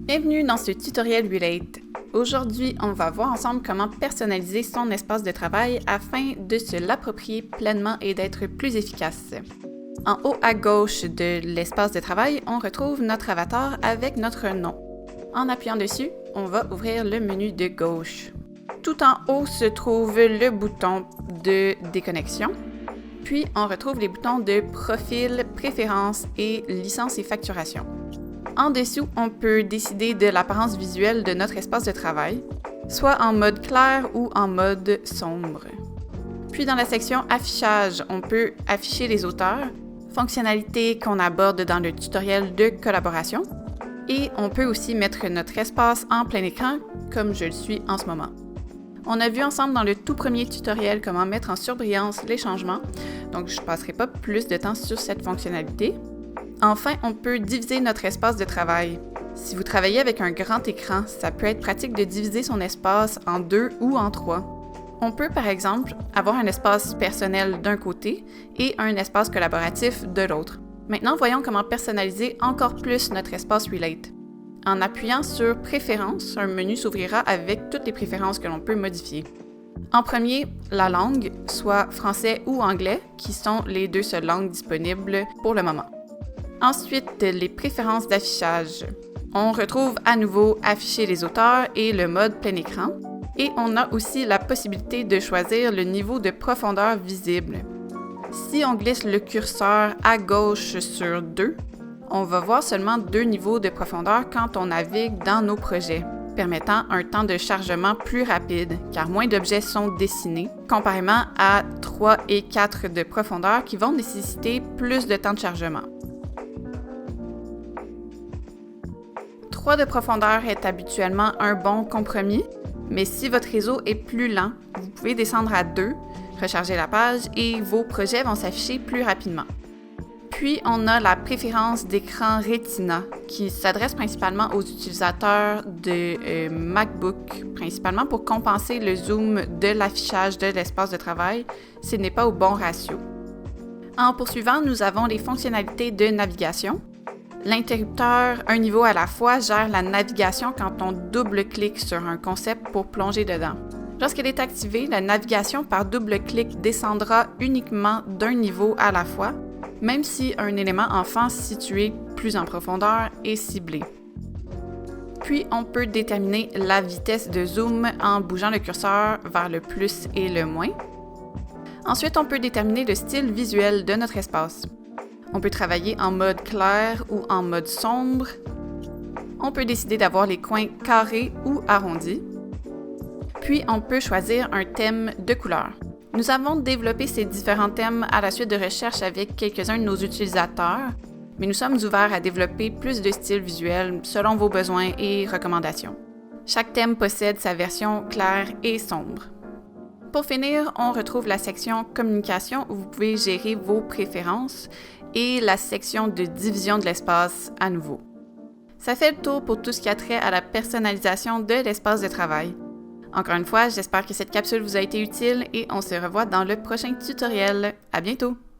Bienvenue dans ce tutoriel Relate. Aujourd'hui, on va voir ensemble comment personnaliser son espace de travail afin de se l'approprier pleinement et d'être plus efficace. En haut à gauche de l'espace de travail, on retrouve notre avatar avec notre nom. En appuyant dessus, on va ouvrir le menu de gauche. Tout en haut se trouve le bouton de déconnexion. Puis, on retrouve les boutons de profil, préférences et licence et facturation. En dessous, on peut décider de l'apparence visuelle de notre espace de travail, soit en mode clair ou en mode sombre. Puis dans la section affichage, on peut afficher les auteurs, fonctionnalités qu'on aborde dans le tutoriel de collaboration, et on peut aussi mettre notre espace en plein écran, comme je le suis en ce moment. On a vu ensemble dans le tout premier tutoriel comment mettre en surbrillance les changements, donc je ne passerai pas plus de temps sur cette fonctionnalité. Enfin, on peut diviser notre espace de travail. Si vous travaillez avec un grand écran, ça peut être pratique de diviser son espace en 2 ou en 3. On peut, par exemple, avoir un espace personnel d'un côté et un espace collaboratif de l'autre. Maintenant, voyons comment personnaliser encore plus notre espace Relate. En appuyant sur Préférences, un menu s'ouvrira avec toutes les préférences que l'on peut modifier. En premier, la langue, soit français ou anglais, qui sont les deux seules langues disponibles pour le moment. Ensuite, les préférences d'affichage. On retrouve à nouveau Afficher les auteurs et le mode plein écran. Et on a aussi la possibilité de choisir le niveau de profondeur visible. Si on glisse le curseur à gauche sur 2, on va voir seulement 2 niveaux de profondeur quand on navigue dans nos projets, permettant un temps de chargement plus rapide, car moins d'objets sont dessinés, comparément à 3 et 4 de profondeur qui vont nécessiter plus de temps de chargement. 3 de profondeur est habituellement un bon compromis, mais si votre réseau est plus lent, vous pouvez descendre à 2, recharger la page et vos projets vont s'afficher plus rapidement. Puis, on a la préférence d'écran Retina qui s'adresse principalement aux utilisateurs de MacBook, principalement pour compenser le zoom de l'affichage de l'espace de travail s'il n'est pas au bon ratio. En poursuivant, nous avons les fonctionnalités de navigation. L'interrupteur un niveau à la fois gère la navigation quand on double-clique sur un concept pour plonger dedans. Lorsqu'elle est activée, la navigation par double-clic descendra uniquement d'un niveau à la fois, même si un élément enfant situé plus en profondeur est ciblé. Puis, on peut déterminer la vitesse de zoom en bougeant le curseur vers le plus et le moins. Ensuite, on peut déterminer le style visuel de notre espace. On peut travailler en mode clair ou en mode sombre. On peut décider d'avoir les coins carrés ou arrondis. Puis, on peut choisir un thème de couleur. Nous avons développé ces différents thèmes à la suite de recherches avec quelques-uns de nos utilisateurs, mais nous sommes ouverts à développer plus de styles visuels selon vos besoins et recommandations. Chaque thème possède sa version claire et sombre. Pour finir, on retrouve la section Communication où vous pouvez gérer vos préférences et la section de division de l'espace à nouveau. Ça fait le tour pour tout ce qui a trait à la personnalisation de l'espace de travail. Encore une fois, j'espère que cette capsule vous a été utile et on se revoit dans le prochain tutoriel. À bientôt!